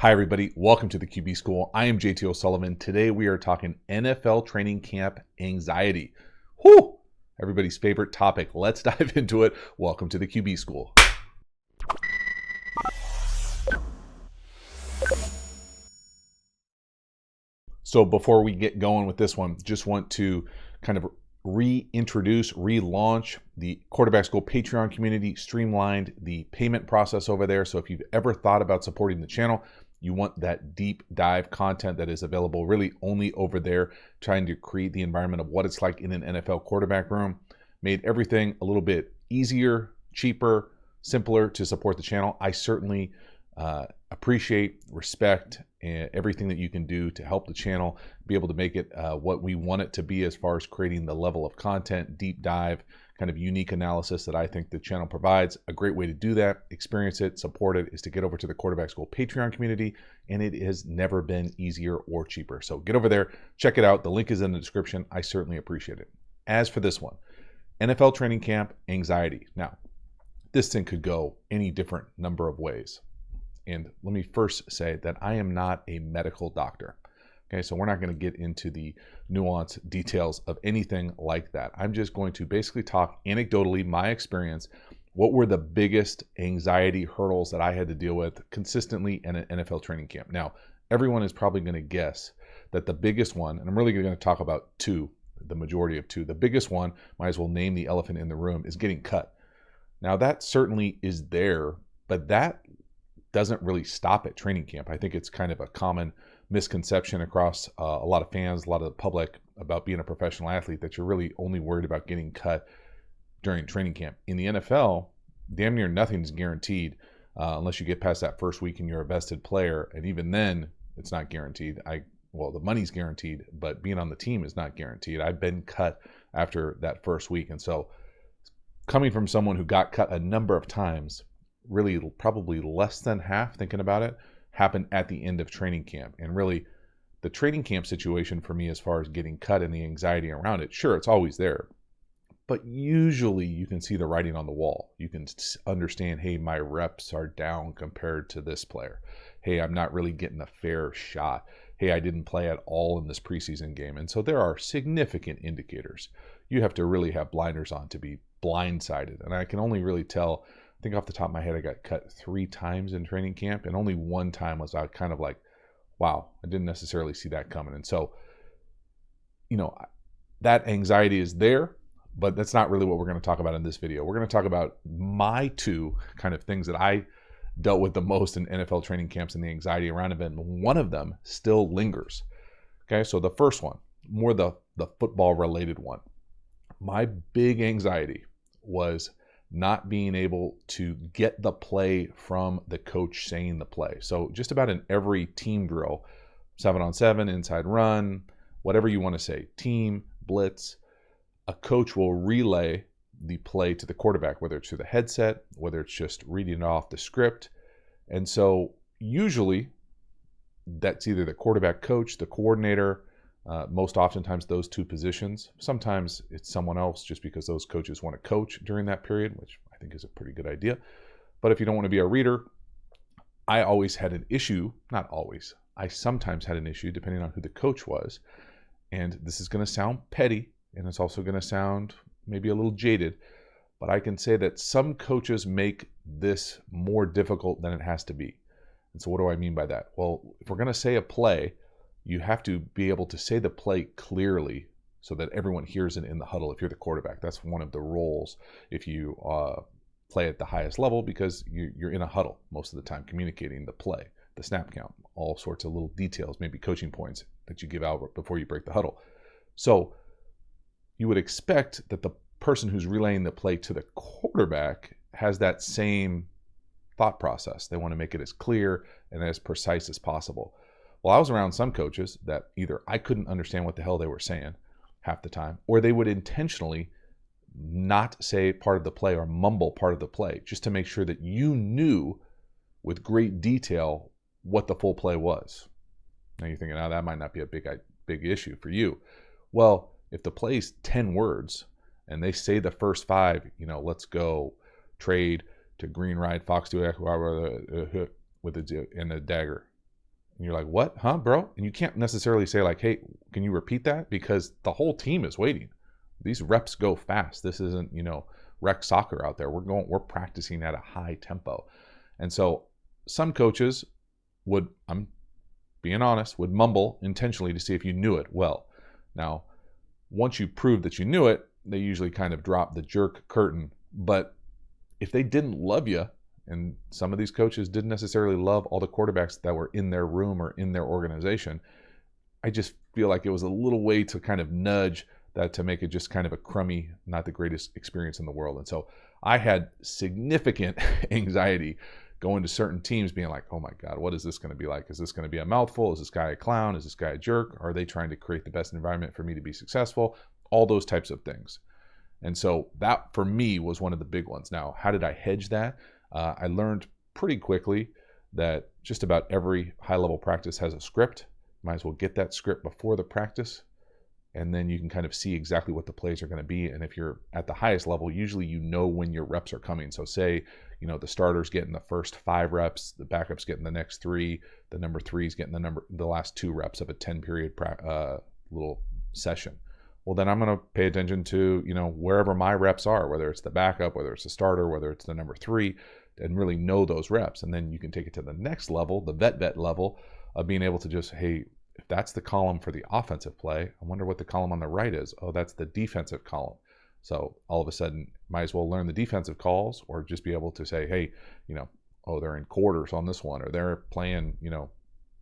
Hi, everybody. Welcome to the QB School. I am JT O'Sullivan. Today we are talking NFL training camp anxiety. Whew! Everybody's favorite topic. Let's dive into it. Welcome to the QB School. So before we get going with this one, just want to kind of relaunch the Quarterback School Patreon community, streamlined the payment process over there. So if you've ever thought about supporting the channel, you want that deep dive content that is available really only over there, trying to create the environment of what it's like in an NFL quarterback room, made everything a little bit easier, cheaper, simpler to support the channel. I certainly appreciate, respect everything that you can do to help the channel be able to make it what we want it to be as far as creating the level of content, deep dive, kind of unique analysis that I think the channel provides. A great way to do that, experience it, support it, is to get over to the Quarterback School Patreon community, and it has never been easier or cheaper. So get over there, check it out. The link is in the description. I certainly appreciate it. As for this one, NFL training camp anxiety. Now, this thing could go any different number of ways. And let me first say that I am not a medical doctor. Okay, so we're not going to get into the nuanced details of anything like that. I'm just going to basically talk anecdotally, my experience, what were the biggest anxiety hurdles that I had to deal with consistently in an NFL training camp. Now, everyone is probably going to guess that the biggest one, and I'm really going to talk about two, the majority of two. The biggest one, might as well name the elephant in the room, is getting cut. Now, that certainly is there, but that doesn't really stop at training camp. I think it's kind of a common misconception across a lot of fans, a lot of the public about being a professional athlete, that you're really only worried about getting cut during training camp. In the NFL, damn near nothing is guaranteed unless you get past that first week and you're a vested player. And even then, it's not guaranteed. Well, the money's guaranteed, but being on the team is not guaranteed. I've been cut after that first week. And so coming from someone who got cut a number of times, really probably less than half, thinking about it, happened at the end of training camp. And really the training camp situation for me, as far as getting cut and the anxiety around it, sure, it's always there, but usually you can see the writing on the wall. You can understand, hey, my reps are down compared to this player. Hey, I'm not really getting a fair shot. Hey, I didn't play at all in this preseason game. And so there are significant indicators. You have to really have blinders on to be blindsided. And I can only really tell, I think off the top of my head, I got cut 3 times in training camp, and only one time was I kind of like, wow, I didn't necessarily see that coming. And so, that anxiety is there, but that's not really what we're going to talk about in this video. We're going to talk about my 2 kind of things that I dealt with the most in NFL training camps and the anxiety around it, and one of them still lingers. Okay, so the first one, more the football related one. My big anxiety was not being able to get the play from the coach saying the play. So just about in every team drill, 7-on-7, inside run, whatever you want to say, team, blitz, a coach will relay the play to the quarterback, whether it's through the headset, whether it's just reading it off the script. And so usually that's either the quarterback coach, the coordinator, most oftentimes those 2 positions. Sometimes it's someone else just because those coaches want to coach during that period, which I think is a pretty good idea. But if you don't want to be a reader, I always had an issue, not always, I sometimes had an issue depending on who the coach was. And this is going to sound petty, and it's also going to sound maybe a little jaded, but I can say that some coaches make this more difficult than it has to be. And so what do I mean by that? Well, if we're going to say a play, you have to be able to say the play clearly so that everyone hears it in the huddle if you're the quarterback. That's one of the roles if you play at the highest level, because you're in a huddle most of the time communicating the play, the snap count, all sorts of little details, maybe coaching points that you give out before you break the huddle. So you would expect that the person who's relaying the play to the quarterback has that same thought process. They want to make it as clear and as precise as possible. Well, I was around some coaches that either I couldn't understand what the hell they were saying half the time, or they would intentionally not say part of the play or mumble part of the play just to make sure that you knew with great detail what the full play was. Now you're thinking, that might not be a big issue for you. Well, if the play's 10 words and they say the first 5, let's go, trade to green, ride, fox to with a and a dagger. And you're like, what? Huh, bro? And you can't necessarily say like, hey, can you repeat that? Because the whole team is waiting. These reps go fast. This isn't, rec soccer out there. We're practicing at a high tempo. And so some coaches would, I'm being honest, would mumble intentionally to see if you knew it well. Now, once you prove that you knew it, they usually kind of drop the jerk curtain. But if they didn't love you, and some of these coaches didn't necessarily love all the quarterbacks that were in their room or in their organization, I just feel like it was a little way to kind of nudge that to make it just kind of a crummy, not the greatest experience in the world. And so I had significant anxiety going to certain teams being like, oh my God, what is this going to be like? Is this going to be a mouthful? Is this guy a clown? Is this guy a jerk? Are they trying to create the best environment for me to be successful? All those types of things. And so that for me was one of the big ones. Now, how did I hedge that? I learned pretty quickly that just about every high-level practice has a script. Might as well get that script before the practice, and then you can kind of see exactly what the plays are going to be. And if you're at the highest level, usually you know when your reps are coming. So say, the starter's getting the first 5 reps, the backup's getting the next 3, the number 3's getting the last 2 reps of a 10-period little session. Well, then I'm going to pay attention to, wherever my reps are, whether it's the backup, whether it's the starter, whether it's the number 3, and really know those reps. And then you can take it to the next level, the vet level of being able to just, hey, if that's the column for the offensive play, I wonder what the column on the right is. Oh, that's the defensive column. So all of a sudden, might as well learn the defensive calls, or just be able to say, hey, oh, they're in quarters on this one, or they're playing,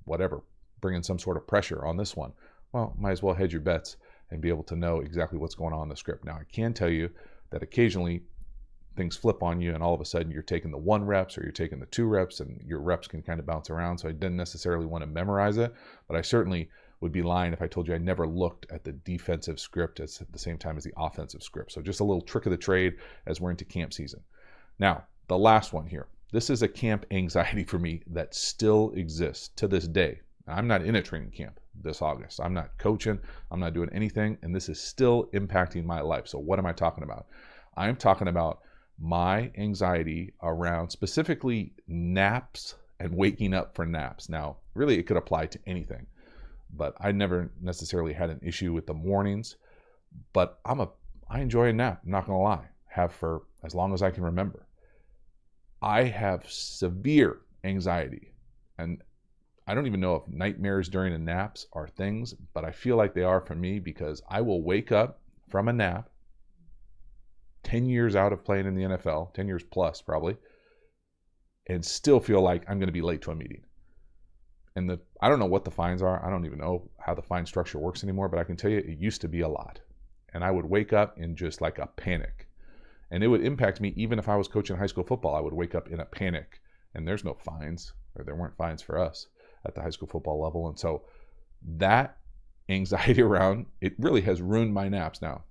whatever, bringing some sort of pressure on this one. Well, might as well hedge your bets and be able to know exactly what's going on in the script. Now, I can tell you that occasionally things flip on you, and all of a sudden you're taking the 1 reps or you're taking the 2 reps, and your reps can kind of bounce around. So I didn't necessarily want to memorize it, but I certainly would be lying if I told you I never looked at the defensive script at the same time as the offensive script. So just a little trick of the trade as we're into camp season. Now, the last one here. This is a camp anxiety for me that still exists to this day. I'm not in a training camp this August. I'm not coaching. I'm not doing anything. And this is still impacting my life. So what am I talking about? I'm talking about my anxiety around specifically naps and waking up for naps. Now, really, it could apply to anything, but I never necessarily had an issue with the mornings. But I enjoy a nap. I'm not going to lie. Have for as long as I can remember. I have severe anxiety, and I don't even know if nightmares during the naps are things, but I feel like they are for me, because I will wake up from a nap 10 years out of playing in the NFL, 10 years plus probably, and still feel like I'm going to be late to a meeting. And I don't know what the fines are. I don't even know how the fine structure works anymore, but I can tell you it used to be a lot. And I would wake up in just like a panic. And it would impact me even if I was coaching high school football. I would wake up in a panic, and there's no fines, or there weren't fines for us at the high school football level. And so that anxiety around it really has ruined my naps. Now,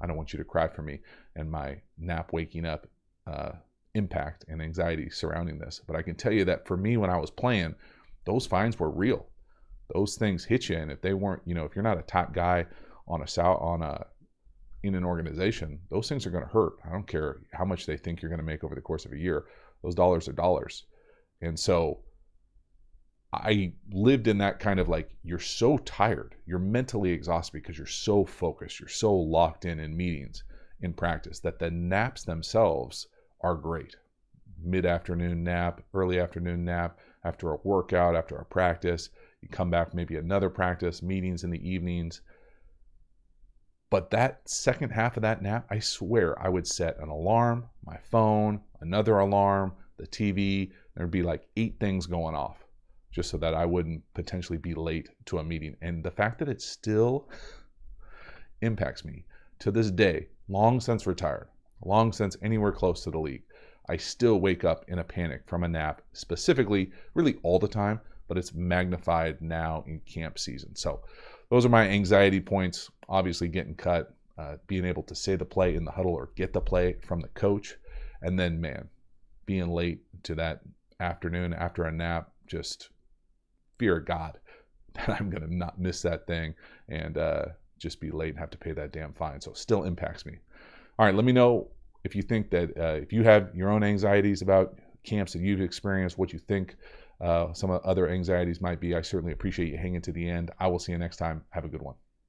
I don't want you to cry for me and my nap waking up impact and anxiety surrounding this. But I can tell you that for me, when I was playing, those fines were real. Those things hit you. And if they weren't, if you're not a top guy in an organization, those things are going to hurt. I don't care how much they think you're going to make over the course of a year. Those dollars are dollars. And so I lived in that kind of like, you're so tired, you're mentally exhausted because you're so focused, you're so locked in meetings, in practice, that the naps themselves are great. Mid-afternoon nap, early afternoon nap, after a workout, after a practice, you come back, maybe another practice, meetings in the evenings. But that second half of that nap, I swear I would set an alarm, my phone, another alarm, the TV. There'd be like 8 things going off just so that I wouldn't potentially be late to a meeting. And the fact that it still impacts me to this day, long since retired, long since anywhere close to the league, I still wake up in a panic from a nap, specifically, really all the time, but it's magnified now in camp season. So those are my anxiety points. Obviously getting cut, being able to say the play in the huddle or get the play from the coach, and then, being late to that afternoon after a nap, just fear of God that I'm going to not miss that thing and just be late and have to pay that damn fine. So it still impacts me. All right, let me know if you think that if you have your own anxieties about camps that you've experienced, what you think some other anxieties might be. I certainly appreciate you hanging to the end. I will see you next time. Have a good one.